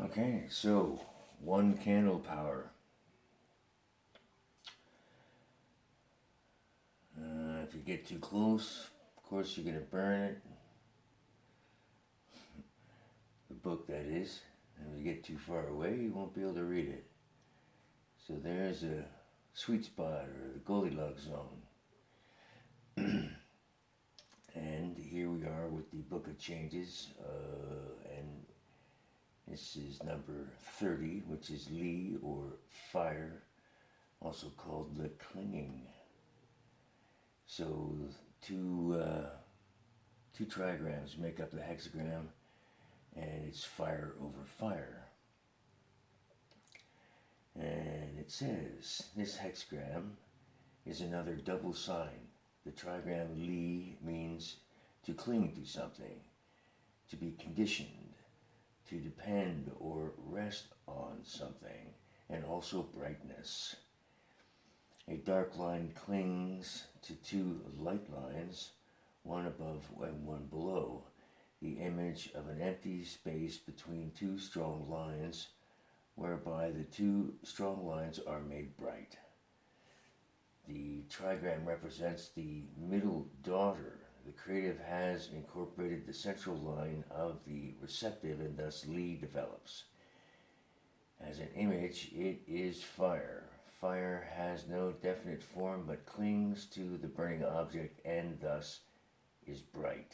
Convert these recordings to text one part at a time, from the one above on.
Okay, so one candle power. If you get too close, of course you're going to burn it. The book, that is. And if you get too far away, you won't be able to read it. So there's a sweet spot or the Goldilocks zone. And here we are with the Book of Changes, and this is number 30, which is Li or fire, also called the clinging. So two trigrams make up the hexagram, and it's fire over fire. And it says this hexagram is another double sign. The trigram Li means to cling to something, to be conditioned, to depend or rest on something, and also brightness. A dark line clings to two light lines, one above and one below, the image of an empty space between two strong lines, whereby the two strong lines are made bright. The trigram represents the middle daughter. The creative has incorporated the central line of the receptive, and thus Li develops. As an image, it is fire. Fire has no definite form but clings to the burning object and thus is bright.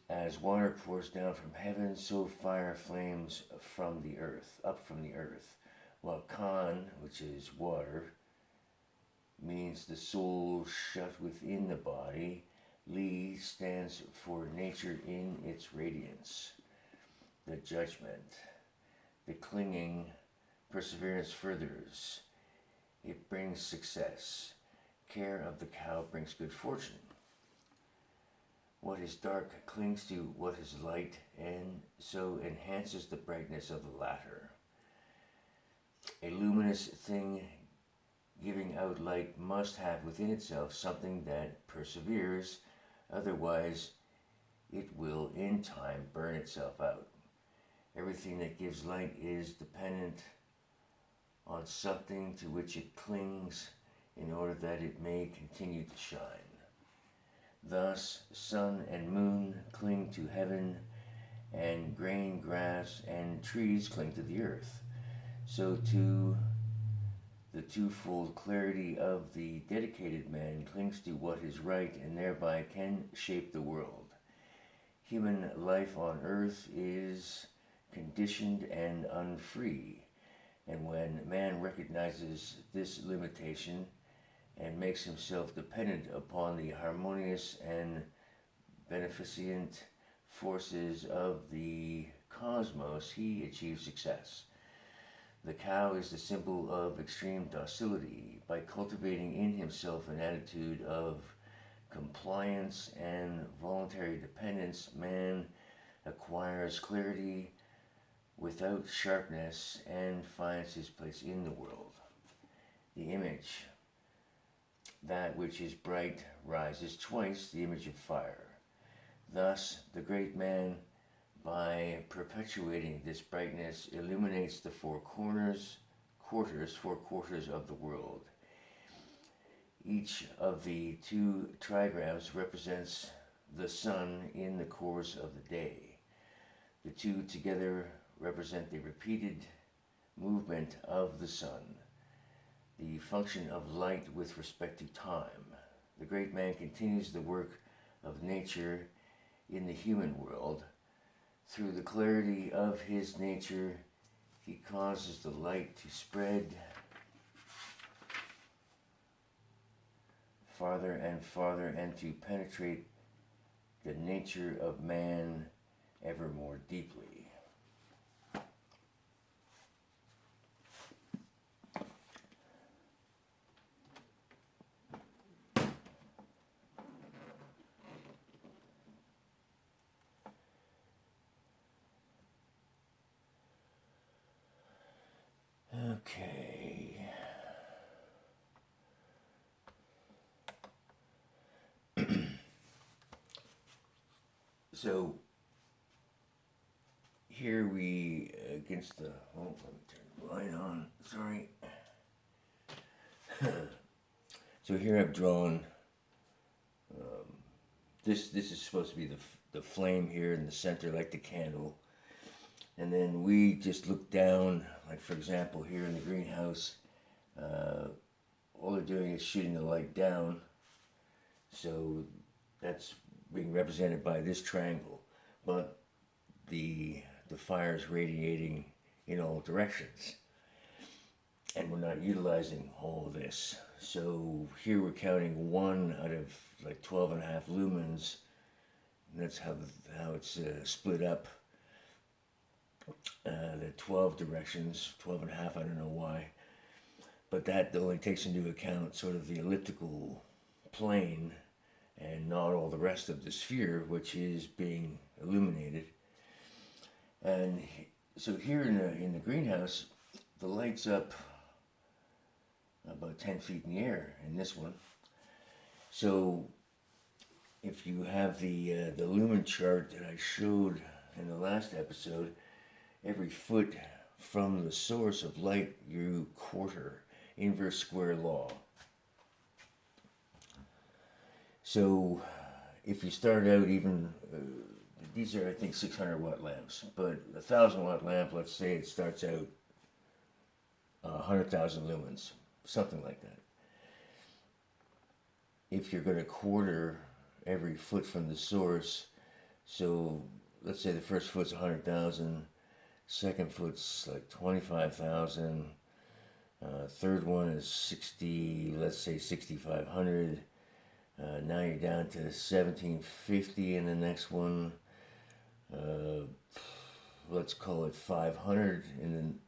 As water pours down from heaven, so fire flames from the earth, up from the earth. While Khan, which is water, means the soul shut within the body, Li stands for nature in its radiance. The judgment, the clinging, perseverance furthers. It brings success. Care of the cow brings good fortune. What is dark clings to what is light, and so enhances the brightness of the latter. A luminous thing giving out light must have within itself something that perseveres, otherwise it will in time burn itself out. Everything that gives light is dependent on something to which it clings in order that it may continue to shine. Thus, sun and moon cling to heaven, and grain, grass, and trees cling to the earth. So too, the twofold clarity of the dedicated man clings to what is right and thereby can shape the world. Human life on earth is conditioned and unfree, and when man recognizes this limitation and makes himself dependent upon the harmonious and beneficent forces of the cosmos, he achieves success. The cow is the symbol of extreme docility. By cultivating in himself an attitude of compliance and voluntary dependence, man acquires clarity without sharpness and finds his place in the world. The image, that which is bright, rises twice, the image of fire. Thus, the great man, by perpetuating this brightness, illuminates the four quarters of the world. Each of the two trigrams represents the sun in the course of the day. The two together represent the repeated movement of the sun, the function of light with respect to time. The great man continues the work of nature in the human world. Through the clarity of his nature, he causes the light to spread farther and farther and to penetrate the nature of man ever more deeply. Okay. So here we, against the, oh, let me turn the light on, sorry. So here I've drawn, this is supposed to be the flame here in the center, like the candle. And then we just look down, like for example here in the greenhouse, all they're doing is shooting the light down. So that's being represented by this triangle. But the fire is radiating in all directions. And we're not utilizing all of this. So here we're counting 1 out of like 12.5 lumens. And that's how it's split up. The 12 directions, 12.5, I don't know why. But that only takes into account sort of the elliptical plane and not all the rest of the sphere, which is being illuminated. And so here in the greenhouse, the light's up about 10 feet in the air in this one. So if you have the lumen chart that I showed in the last episode, every foot from the source of light you quarter, inverse square law. So if you start out even, these are I think 600 watt lamps, but a 1,000 watt lamp, let's say it starts out 100,000 lumens, something like that. If you're going to quarter every foot from the source, so let's say the first foot's 100,000, second foot's like 25,000, third one is 60, let's say 6,500. Now you're down to 1,750 in the next one. Let's call it 500, and then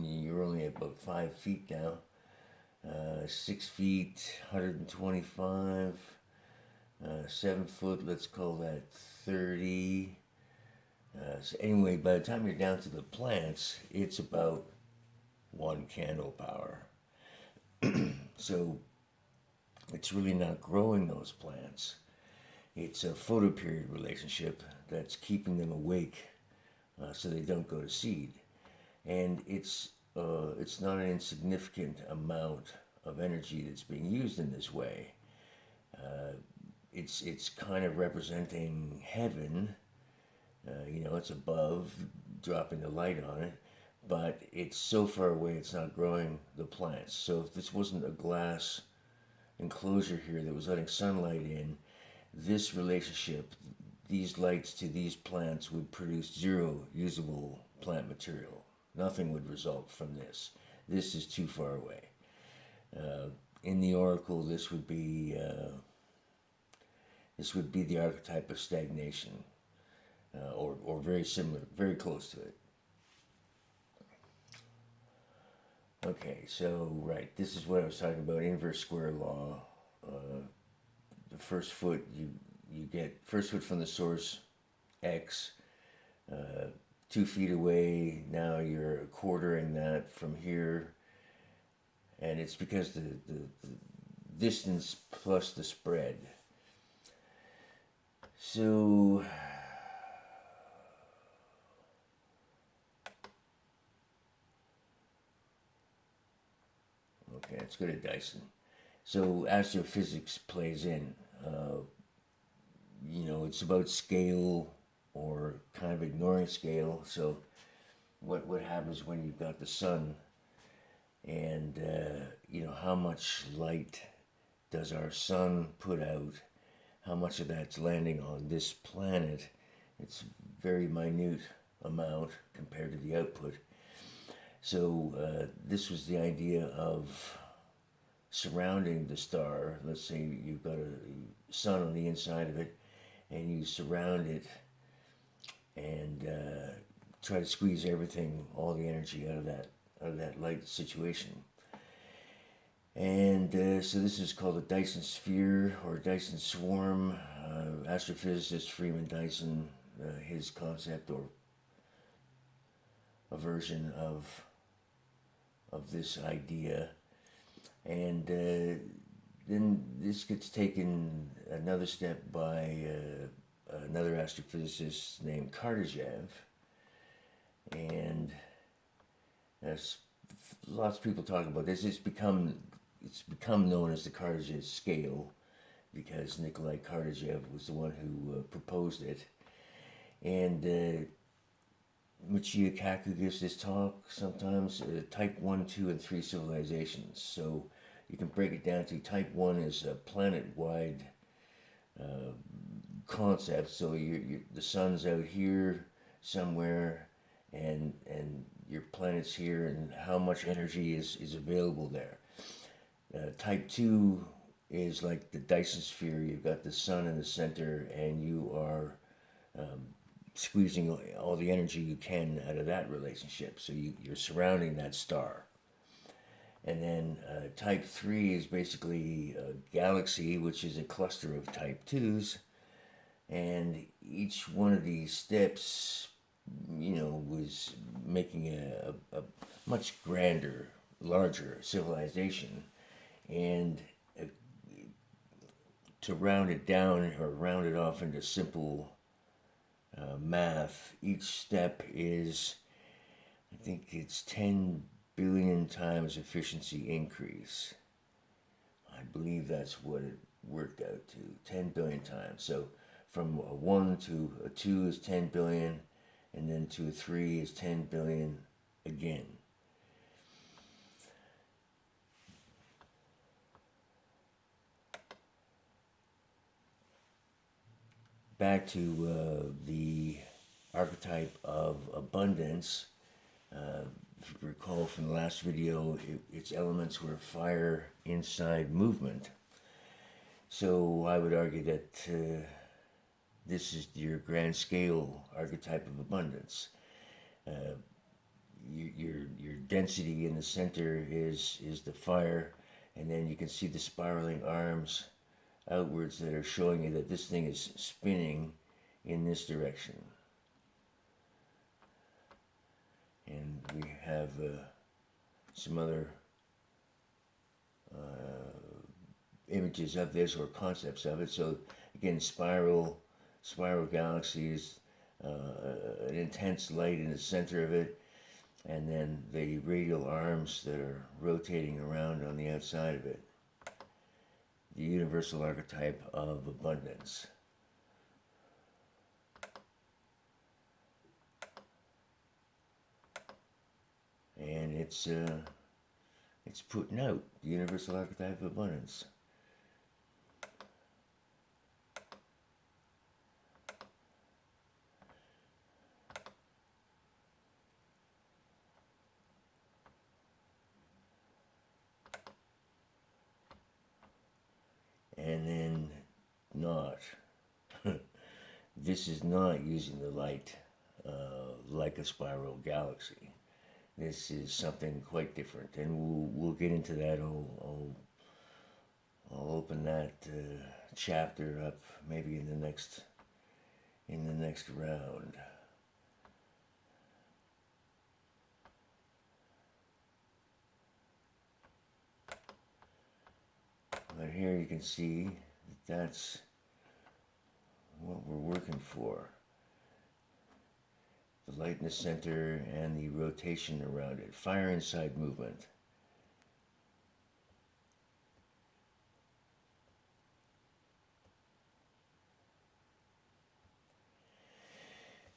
you're only at about 5 feet now. 6 feet, 125. 7 foot, let's call that 30. So anyway, by the time you're down to the plants, it's about 1 candle power. So it's really not growing those plants. It's a photoperiod relationship that's keeping them awake so they don't go to seed. And it's not an insignificant amount of energy that's being used in this way. It's kind of representing heaven. It's above, dropping the light on it, but it's so far away it's not growing the plants. So if this wasn't a glass enclosure here that was letting sunlight in, this relationship, these lights to these plants would produce 0 usable plant material. Nothing would result from this. This is too far away. In the oracle, this would be the archetype of stagnation, or very similar, very close to it. Okay, so right, this is what I was talking about, inverse square law. The first foot, you get first foot from the source, X. 2 feet away, now you're quartering that from here. And it's because the distance plus the spread. So okay, let's go to Dyson. So astrophysics plays in. It's about scale or kind of ignoring scale. So what happens when you've got the sun, and how much light does our sun put out? How much of that's landing on this planet? It's very minute amount compared to the output. So this was the idea of surrounding the star. Let's say you've got a sun on the inside of it, and you surround it and try to squeeze everything, all the energy out of that light situation. And so this is called a Dyson sphere or Dyson swarm. Astrophysicist Freeman Dyson, his concept or a version of this idea. And then this gets taken another step by another astrophysicist named Kardashev. And as lots of people talk about this, it's become known as the Kardashev scale because Nikolai Kardashev was the one who proposed it. And Michio Kaku gives this talk sometimes, type 1, 2, and 3 civilizations. So you can break it down to type 1 is a planet-wide concept. So the sun's out here somewhere, and your planet's here, and how much energy is available there. Type 2 is like the Dyson sphere. You've got the sun in the center, and you are squeezing all the energy you can out of that relationship. So you're surrounding that star. And then type 3 is basically a galaxy, which is a cluster of type 2s. And each one of these steps, was making a much grander, larger civilization. And to round it down or round it off into simple math, each step is, I think it's 10 billion times efficiency increase. I believe that's what it worked out to, 10 billion times. So from a 1 to a 2 is 10 billion, and then to a 3 is 10 billion again. Back to the archetype of abundance. If you recall from the last video, its elements were fire, inside, movement. So I would argue that this is your grand scale archetype of abundance. Your density in the center is the fire, and then you can see the spiraling arms outwards that are showing you that this thing is spinning in this direction. And we have some other images of this or concepts of it. So again, spiral galaxies, an intense light in the center of it, and then the radial arms that are rotating around on the outside of it. The universal archetype of abundance. And it's putting out the universal archetype of abundance. And then not. This is not using the light like a spiral galaxy. This is something quite different, and we'll get into that. I'll open that chapter up maybe in the next round. But here you can see that that's what we're working for. The light in the center and the rotation around it. Fire inside movement.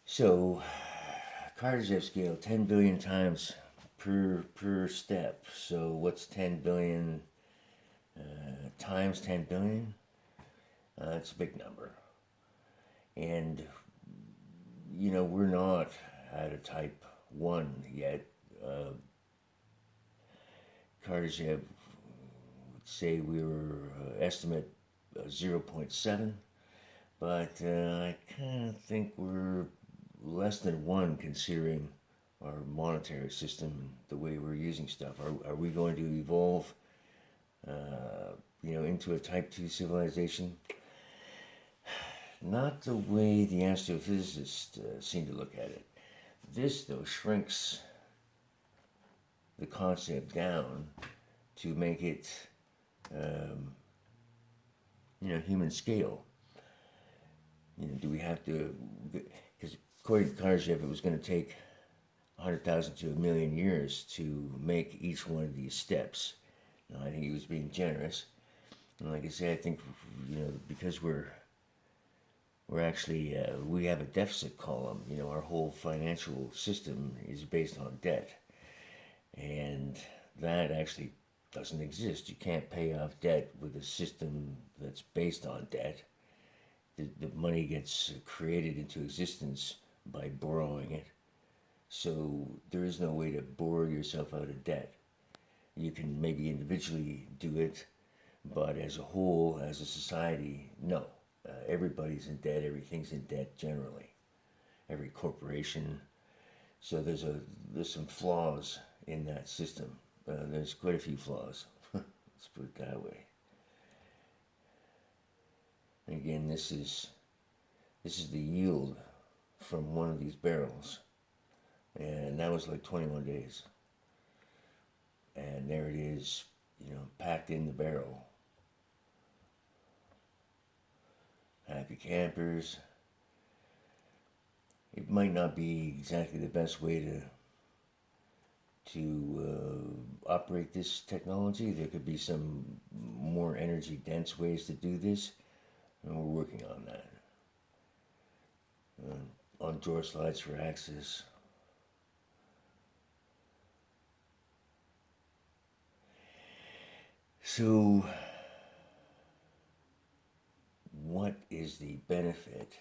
So, Kardashev scale, 10 billion times per step. So what's 10 billion times 10 billion? It's a big number. And we're not at a type 1 yet. Kardashev would say we were estimate 0.7, but I kind of think we're less than 1 considering our monetary system and the way we're using stuff. Are we going to evolve into a type 2 civilization? Not the way the astrophysicists seem to look at it. This, though, shrinks the concept down to make it, human scale. Do we have to? Because according to Kardashev, it was going to take 100,000 to a million years to make each one of these steps. Now, I think he was being generous. And like I say, I think, because we're actually, we have a deficit column. Our whole financial system is based on debt. And that actually doesn't exist. You can't pay off debt with a system that's based on debt. The money gets created into existence by borrowing it. So there is no way to borrow yourself out of debt. You can maybe individually do it, but as a whole, as a society, no. Everybody's in debt. Everything's in debt generally. Every corporation. So there's some flaws in that system. There's quite a few flaws. Let's put it that way. Again, this is the yield from one of these barrels, and that was like 21 days. And there it is, packed in the barrel. Happy campers. It might not be exactly the best way to operate this technology. There could be some more energy dense ways to do this, and we're working on that. On drawer slides for access. So, what is the benefit?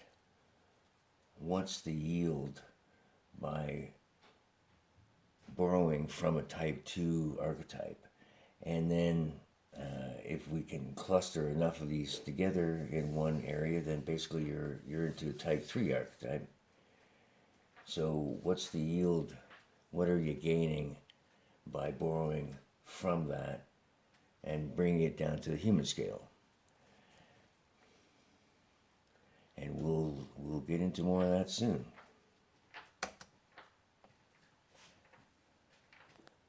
What's the yield by borrowing from a type 2 archetype? And then if we can cluster enough of these together in one area, then basically you're into a type 3 archetype. So what's the yield? What are you gaining by borrowing from that and bringing it down to the human scale? And we'll get into more of that soon.